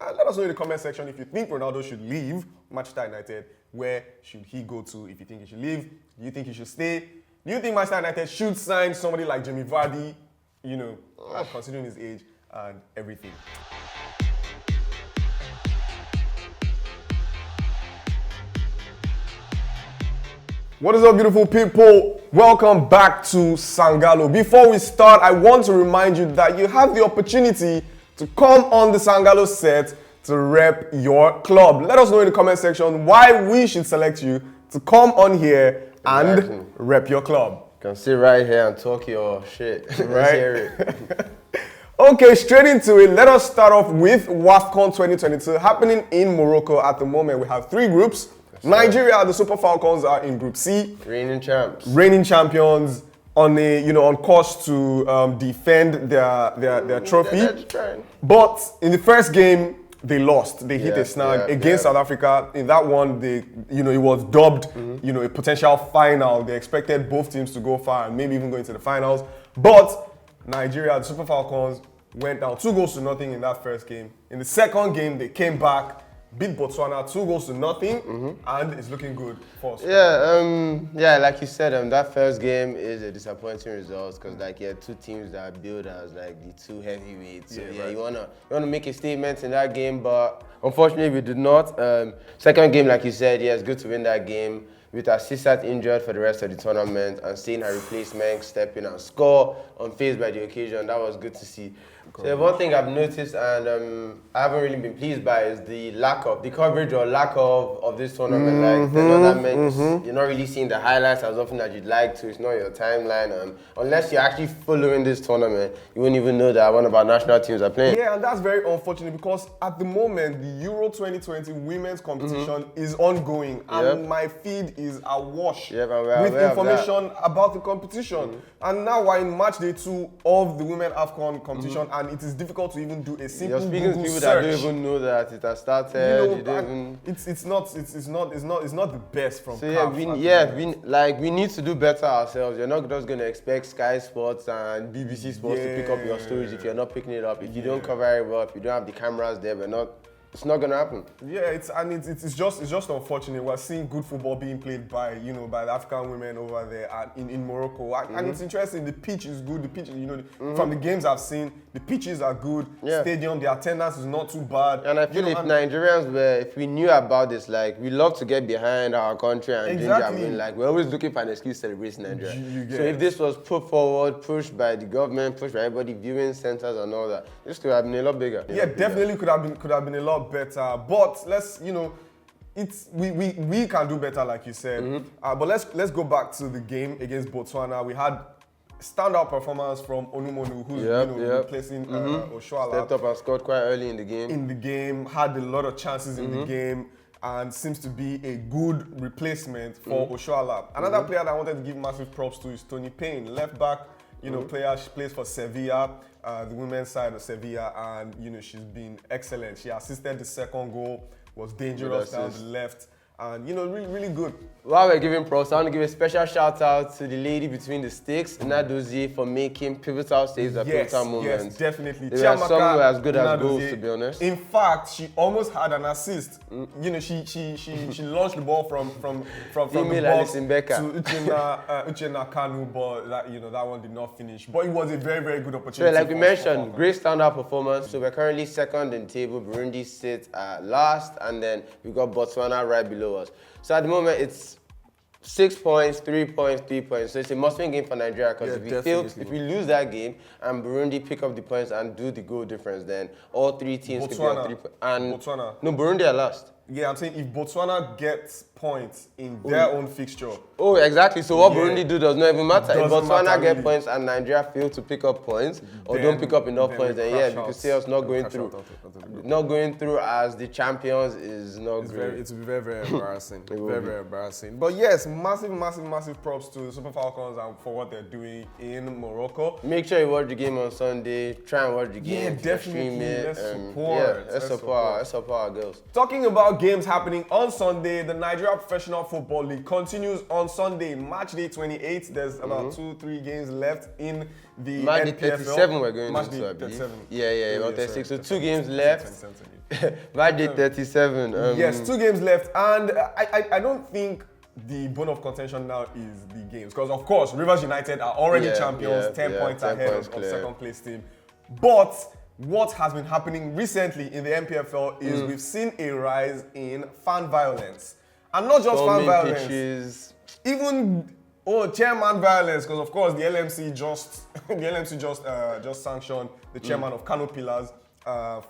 And let us know in the comment section if you think Ronaldo should leave Manchester United. Where should he go to? If you think he should leave, do you think he should stay? Do you think Manchester United should sign somebody like Jamie Vardy? You know, considering his age and everything. What is up, beautiful people? Welcome back to Sangalo. Before we start, I want to remind you that you have the opportunity to come on the Sangalo set to rep your club. Let us know in the comment section why we should select you to come on here and rep your club. You can sit right here and talk your shit. Let's hear it. Okay, straight into it. Let us start off with WAFCON 2022 happening in Morocco at the moment. We have three groups. Nigeria, the Super Falcons, are in Group C. Reigning champs. Reigning champions on course to defend their trophy. But in the first game, they lost. They hit a snag against South Africa. In that one, it was dubbed a potential final. They expected both teams to go far and maybe even go into the finals. But Nigeria, the Super Falcons, went down 2-0 in that first game. In the second game, they came back, beat Botswana 2-0, and it's looking good for us. Like you said, that first game is a disappointing result because two teams that are billed as the two heavyweights. So you wanna make a statement in that game, but unfortunately we did not. Second game, like you said, it's good to win that game. With our sister injured for the rest of the tournament and seeing her replacement step in and score unfazed by the occasion, that was good to see. So one thing I've noticed and I haven't really been pleased by is the coverage or lack of this tournament. You're not really seeing the highlights as often as you'd like to. It's not your timeline. Unless you're actually following this tournament, you wouldn't even know that one of our national teams are playing. Yeah, and that's very unfortunate because at the moment, the Euro 2020 women's competition is ongoing and my feed is awash with information about the competition. And now we're in match day 2 of the Women AFCON competition and it is difficult to even do a simple You're speaking Google to people search. that don't even know that it has started. It's not the best from we need to do better ourselves. You're not just going to expect Sky Sports and BBC Sports to pick up your stories if you're not picking it up. If you don't cover it well, if you don't have the cameras there, it's not gonna happen. Yeah, it's just unfortunate. We're seeing good football being played by the African women over there in Morocco, and it's interesting. The pitch is good. The pitch, from the games I've seen, the pitches are good. Stadium, the attendance is not too bad. And I feel if we knew about this, we love to get behind our country and we're always looking for an excuse to celebrate Nigeria. So if this was put forward, pushed by the government, pushed by everybody, viewing centers and all that, this could have been a lot bigger. Definitely could have been a lot better, but let's we can do better, like you said. But let's go back to the game against Botswana. We had standout performance from Onumonu, who's replacing Oshoala. Stepped up and scored quite early in the game. Had a lot of chances in the game and seems to be a good replacement for Oshoala. Another player that I wanted to give massive props to is Tony Payne, left back. Player, she plays for Sevilla, the women's side of Sevilla, and she's been excellent. She assisted the second goal, was dangerous down the left, and really good. While we're giving props, I want to give a special shout out to the lady between the sticks, Nadozie, for making pivotal saves at pivotal moments. Yes, definitely. They were some as good as goals, to be honest. In fact, she almost had an assist. She launched the ball from the box to Uchenna Kanu, but that one did not finish. But it was a very, very good opportunity. So, like we mentioned, great standout performance. So we're currently second in the table. Burundi sits at last, and then we got Botswana right below us. So at the moment, it's 6 points, 3 points, 3 points. So it's a must-win game for Nigeria because if we lose that game and Burundi pick up the points and do the goal difference, then all three teams could be on 3 points. Botswana. No, Burundi are last. Yeah, I'm saying if Botswana gets points in their own fixture. Oh, exactly. So what Burundi do does not even matter. If Botswana get points and Nigeria fail to pick up points or don't pick up enough points, then you can see us not going through. Not going through as the champions is not great. It's very, very embarrassing. Very embarrassing. But yes, massive props to the Super Falcons and for what they're doing in Morocco. Make sure you watch the game on Sunday. Try and watch the game. Yeah, definitely. Let's support. Let's support our girls. Talking about games happening on Sunday, the Nigeria Nigeria Professional Football League continues on Sunday, March day 28th. There's about 2-3 games left in the Match day NPFL. 37 we're going Match into, day I believe. 37. Yeah, about 36. So 2 games 27, left. 27. Match day 37. Yes, 2 games left. And I don't think the bone of contention now is the games. Because, of course, Rivers United are already champions, 10 points 10 ahead points of second place team. But what has been happening recently in the NPFL is we've seen a rise in fan violence. And not just fan violence, pitches. even chairman violence, because of course the LMC just sanctioned the chairman of Kano Pillars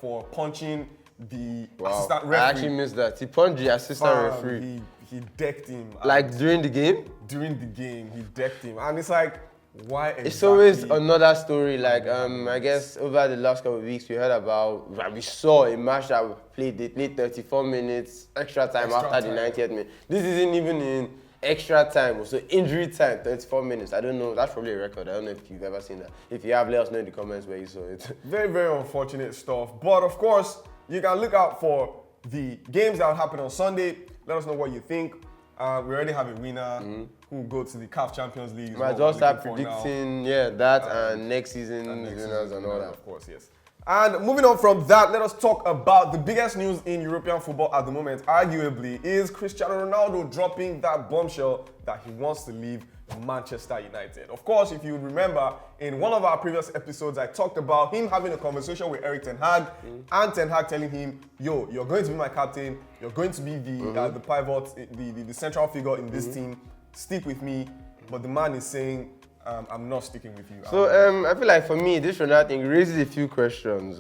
for punching the assistant referee. I actually missed that. He punched the assistant referee. He decked him. Like during the game? During the game, he decked him. And it's like, why exactly? It's always another story. Like, I guess over the last couple of weeks, we saw a match that they played 34 minutes, extra time after the 90th minute. This isn't even in extra time, so injury time, 34 minutes. I don't know, that's probably a record. I don't know if you've ever seen that. If you have, let us know in the comments where you saw it. Very, very unfortunate stuff. But of course, you can look out for the games that will happen on Sunday. Let us know what you think. We already have a winner who will go to the CAF Champions League. Might just start predicting, that and next season winners and all that. Of course, yes. And moving on from that, let us talk about the biggest news in European football at the moment, arguably, is Cristiano Ronaldo dropping that bombshell that he wants to leave Manchester United. Of course, if you remember, in one of our previous episodes, I talked about him having a conversation with Eric Ten Hag, and Ten Hag telling him, yo, you're going to be my captain, you're going to be the pivot, the central figure in this team, stick with me. But the man is saying, I'm not sticking with you. So I feel like for me, this Ronaldo thing raises a few questions.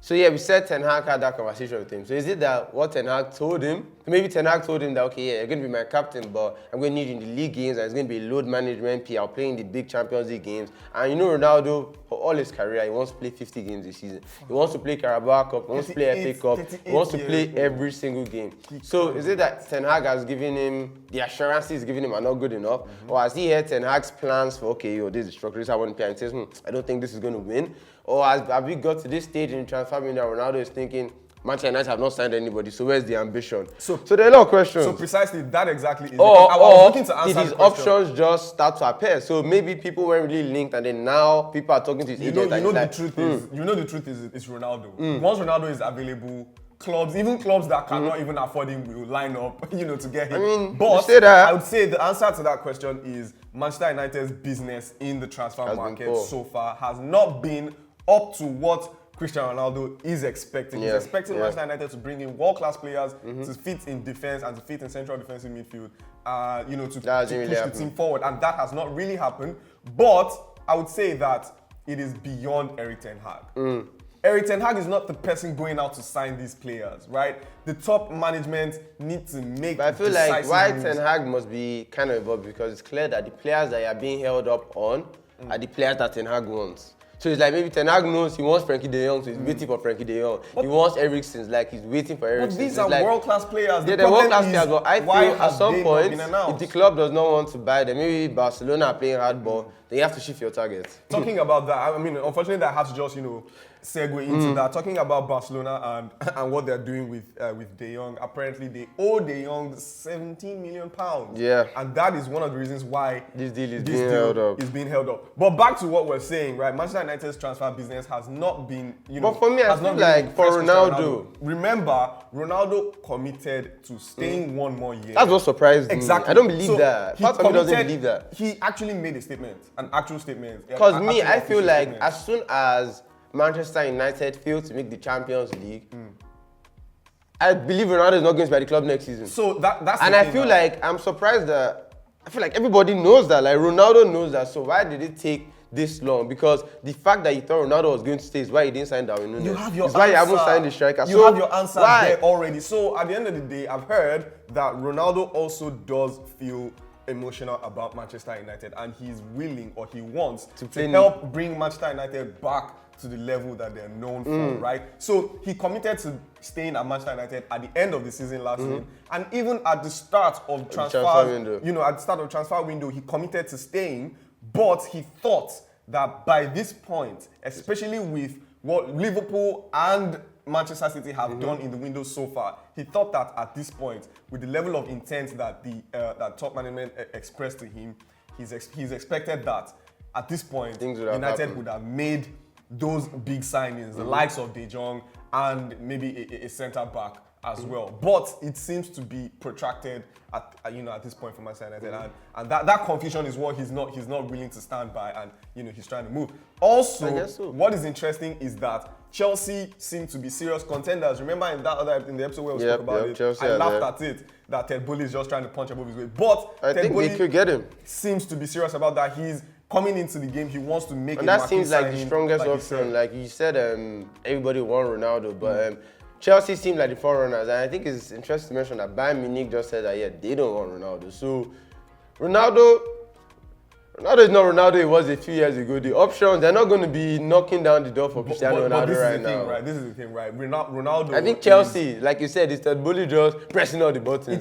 So yeah, we said Ten Hag had that conversation with him. So is it that what Ten Hag told him? Maybe Ten Hag told him that, okay, yeah, you're going to be my captain, but I'm going to need you in the league games, and it's going to be load management, I'll play in the big Champions League games. And you know Ronaldo, for all his career, he wants to play 50 games this season. He wants to play Carabao Cup, he wants to play FA Cup, he wants to play every single game. So is it that Ten Hag has given him, the assurances he's giving him are not good enough? Or has he heard Ten Hag's plans for, okay, this is the structure, this is how I want to play, and he says, I don't think this is going to win? Or have we got to this stage in transfer window that Ronaldo is thinking, Manchester United have not signed anybody, so where's the ambition? So there are a lot of questions. So precisely that exactly is. I was looking to answer did his options just start to appear? So maybe people weren't really linked, and then now people are talking to his agent. The truth is, it's Ronaldo. Once Ronaldo is available, even clubs that cannot even afford him will line up, to get him. But I would say the answer to that question is Manchester United's business in the transfer market so far has not been up to what Cristiano Ronaldo is expecting. He's expecting Manchester United to bring in world-class players to fit in defense and to fit in central defensive midfield, to push the team forward. And that has not really happened. But I would say that it is beyond Eric Ten Hag. Eric Ten Hag is not the person going out to sign these players, right? The top management need to make. But I feel like why Ten Hag must be kind of involved, because it's clear that the players that are being held up on are the players that Ten Hag wants. So it's like maybe Ten Hag knows he wants Frankie de Jong, so he's waiting for Frankie de Jong. He wants Eriksen, like he's waiting for Eriksen. But these are world-class players. Yeah, they're world-class players, but I feel at some point, if the club does not want to buy them, maybe Barcelona are playing hardball, then you have to shift your target. Talking about that, unfortunately, I have to just, segue into that. Talking about Barcelona and what they're doing with De Jong, apparently they owe De Jong £17 million. Yeah. And that is one of the reasons why this deal is being held up. But back to what we're saying, right? Manchester United's transfer business has not been, But for me, I feel like for Ronaldo. Remember, Ronaldo committed to staying one more year. That's what surprised me. Exactly. I don't believe that. Part of me doesn't believe that. He actually made a statement, an actual statement. Because I feel like as soon as Manchester United failed to make the Champions League, I believe Ronaldo is not going to be at the club next season. So that's and I feel like I'm surprised that I feel like everybody knows that. Like Ronaldo knows that. So why did it take this long? Because the fact that you thought Ronaldo was going to stay is why he didn't sign Darwin Núñez. You have your answer. Why you haven't signed the striker. You have your answer there already. So at the end of the day, I've heard that Ronaldo also does feel emotional about Manchester United, and he's willing, or he wants to help bring Manchester United back to the level that they're known for, right? So he committed to staying at Manchester United at the end of the season last season, and even at the start of transfer window, at the start of transfer window, he committed to staying, but he thought that by this point, especially with what Liverpool and Manchester City have done in the window so far, he thought that at this point, with the level of intent that that top management expressed to him, he's expected that at this point, United would have made those big signings, the likes of De Jong and maybe a centre-back as well. But it seems to be protracted at this point for Manchester United, and that confusion is what he's not willing to stand by, and he's trying to move. Also, what is interesting is that Chelsea seem to be serious contenders. Remember in the episode where we spoke about it, Chelsea, I laughed at it that Ted Boehly is just trying to punch above his weight. But I think they could get him. Seems to be serious about that. He's coming into the game. He wants to make. And that seems like the strongest option. Like you said, everybody want Ronaldo, but Chelsea seem like the forerunners. And I think it's interesting to mention that Bayern Munich just said that they don't want Ronaldo. So Ronaldo is not Ronaldo it was a few years ago. The options, they're not going to be knocking down the door for Cristiano Ronaldo right now. This is the thing, right? Ronaldo. I think Chelsea, like you said, it's Ted Boehly just pressing all the buttons.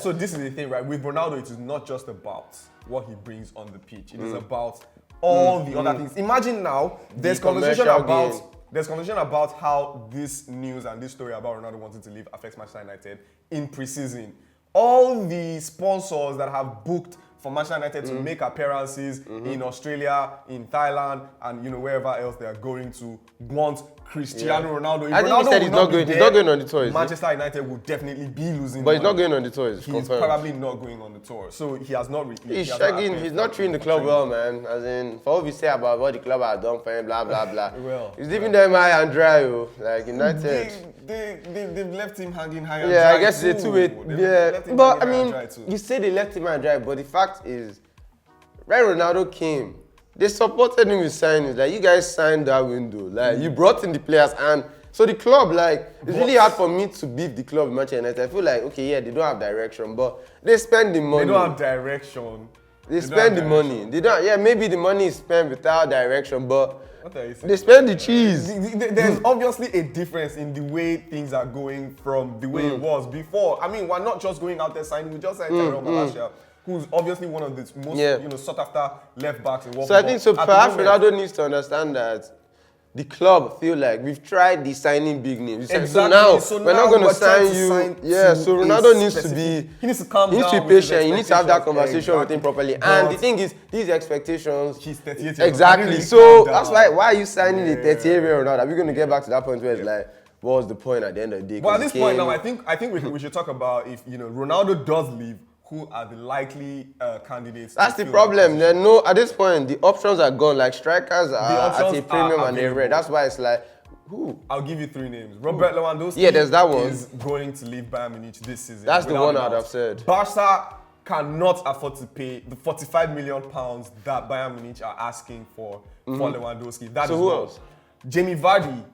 So this is the thing, right? With Ronaldo, it is not just about what he brings on the pitch. It is about all the other things. Imagine now, there's conversation about how this news and this story about Ronaldo wanting to leave affects Manchester United in pre-season. All the sponsors that have booked for Manchester United to make appearances in Australia, in Thailand, and wherever else they are going to want Cristiano Ronaldo. I think he said he's not going on the tour. Manchester United will definitely be losing. But he's not going on the tour. He's probably not going on the tour. So he has not. He's not treating the club well, man. As in, for what we say about what the club has done for him, blah blah blah. He's leaving them high and dry, like United. They've left him hanging high and dry. Yeah, I guess it's a two-way. Yeah, but I mean, you say they left him high and dry, but the fact is, when Ronaldo came, they supported him with signings. Like, you guys signed that window. Like, you brought in the players. And so the club, it's really hard for me to beat the club, Manchester United. I feel like, okay, yeah, they don't have direction, but they spend the money. They don't have direction. They spend the money. They don't, maybe the money is spent without direction, but they spend the cheese. There's obviously a difference in the way things are going from the way it was before. I mean, we're not just going out there signing. We just signed Tyrone Malacia, who's obviously one of the most sought after left backs in world football. So I think perhaps Ronaldo needs to understand that the club feel like we've tried the signing big names. Exactly. So now we're not going to sign you. So Ronaldo needs to be. He needs to calm down. He needs to be patient. He needs to have that conversation with him properly. And the thing is, these expectations. He's 38. Exactly. So that's why are you signing a 38-year-old Ronaldo? Are we going to get back to that point where it's like, what was the point at the end of the day? Well, at this point now, I think we should talk about if Ronaldo does leave, who are the likely candidates? That's the problem. At this point, the options are gone. Like, strikers are at a premium and they're rare. That's why it's like, who? I'll give you three names. Robert Lewandowski. Yeah, there's that one. Is going to leave Bayern Munich this season. That's the one I'd have said. Barca cannot afford to pay the £45 million that Bayern Munich are asking for Lewandowski. So who else? Jamie Vardy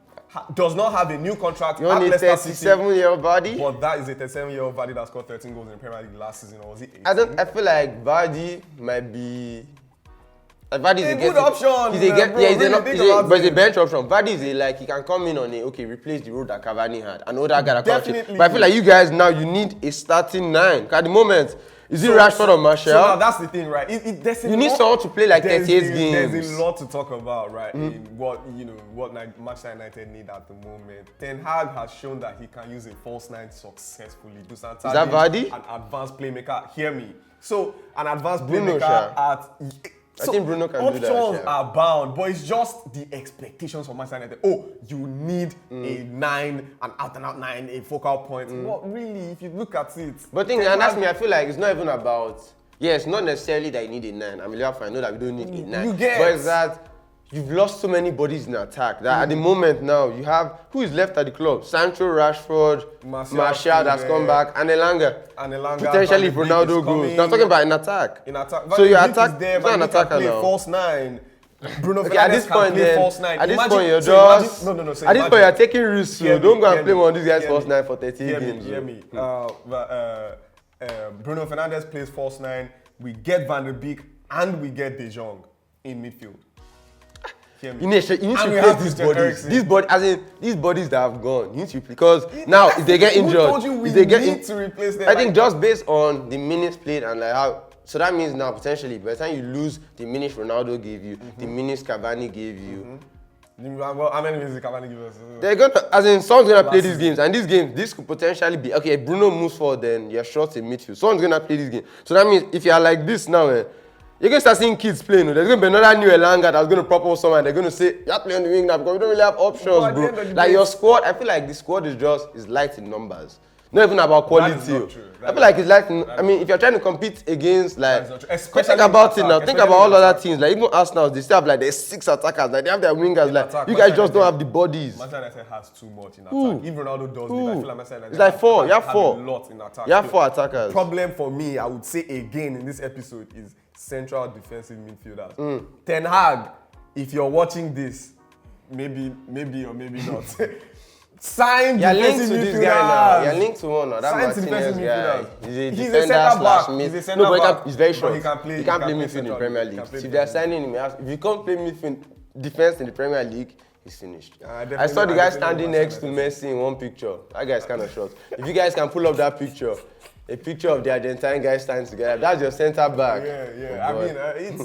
does not have a new contract. You want a 37-year-old Vardy? But that is a 37-year-old Vardy that scored 13 goals in the Premier League last season, or was it 18? I feel like Vardy might be. Vardy is a good option. He's a bench option. Vardy is he can come in on replace the role that Cavani had. And other guy that Definitely. But I feel like you guys now, you need a starting 9. At the moment, is it Rashford or Martial? So now that's the thing, right? You need someone to play like 38 games. There's a lot to talk about, right? In what Manchester United need at the moment. Ten Hag has shown that he can use a false 9 successfully. Is that Vardy? An advanced playmaker. Hear me. So an advanced playmaker I think Bruno can do that. Options are bound, but it's just the expectations for Manchester United. Oh, you need a 9, an out-and-out 9, a focal point. What really, if you look at it? But that's me, I feel like it's not even about, it's not necessarily that you need a 9. I mean, I know that we don't need a 9. You get. But it's that you've lost so many bodies in attack that at the moment now, you have, who is left at the club? Sancho, Rashford, Martial that's come back, and Elanga. Potentially if Ronaldo goes. Now I'm talking about in attack. So your attack is not an attacker now. False 9. Bruno Fernandes can play false 9. At this point, you're just... At this point, you're taking risks. So don't go and play one of these guys false 9 for 30 games. Hear me. Bruno Fernandes plays false 9. We get Van der Beek and we get De Jong in midfield. You need to replace these bodies. These bodies that have gone. You need to because now if they get injured, to replace them. I think just based on the minutes played and how. So that means now potentially by the time you lose the minutes Ronaldo gave you, the minutes Cavani gave you, Well, how many minutes can I give us? They're gonna, as in, someone's gonna play these games, and these games, this could potentially be okay. Bruno moves forward, then you're short in midfield. Someone's gonna play this game, so that means if you're like this now, you're gonna start seeing kids playing. There's gonna be another new Elanga that's gonna prop up someone. They're gonna say you're playing on the wing now because we don't really have options, bro. Like your squad, I feel like the squad is light in numbers. Not even about quality. I feel like it's like, I mean, if you're trying to compete against, like, think about it now. Think about all other teams. Like, even Arsenal, they still have, like, there's 6 attackers. Like, they have their wingers. Like, you guys just don't have the bodies. Manchester United has too much in attack. If Ronaldo does it, I feel like Manchester United it's like 4. You have 4. A lot in attack. You have 4 attackers. The problem for me, I would say again in this episode, is central defensive midfielders. Ten Hag, if you're watching this, maybe or maybe not. Sign defensive midfielder. You're linked to one now. That Martinez guy. He's a centre back. He's a centre back. He's very short. He can't play midfield in the Premier League. If they're signing him, if you can't play midfield defense in the Premier League, he's finished. I saw the guy standing next to Messi in one picture. That guy's kind of short. If you guys can pull up that picture, a picture of the Argentine guys standing together, that's your centre back. Yeah. I mean,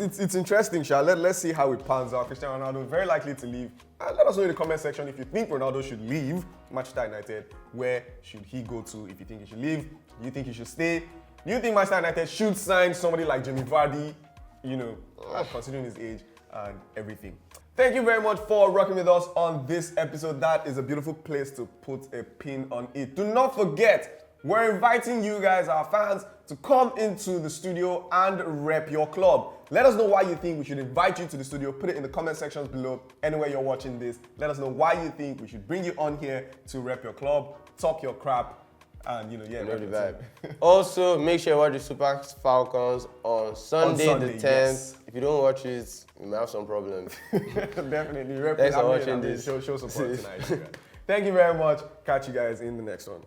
it's interesting, Sha. Let's see how it pans out. Cristiano Ronaldo very likely to leave. Let us know in the comment section if you think Ronaldo should leave Manchester United. Where should he go to? If you think he should leave, do you think he should stay? Do you think Manchester United should sign somebody like Jamie Vardy? You know, considering his age and everything. Thank you very much for rocking with us on this episode. That is a beautiful place to put a pin on it. Do not forget, we're inviting you guys, our fans, to come into the studio and rep your club. Let us know why you think we should invite you to the studio. Put it in the comment sections below, anywhere you're watching this. Let us know why you think we should bring you on here to rep your club, talk your crap, and rep the vibe. Also, make sure you watch the Super Falcons on Sunday the 10th. Yes. If you don't watch it, you might have some problems. Definitely. Thanks for watching this. Show support tonight. Thank you very much. Catch you guys in the next one.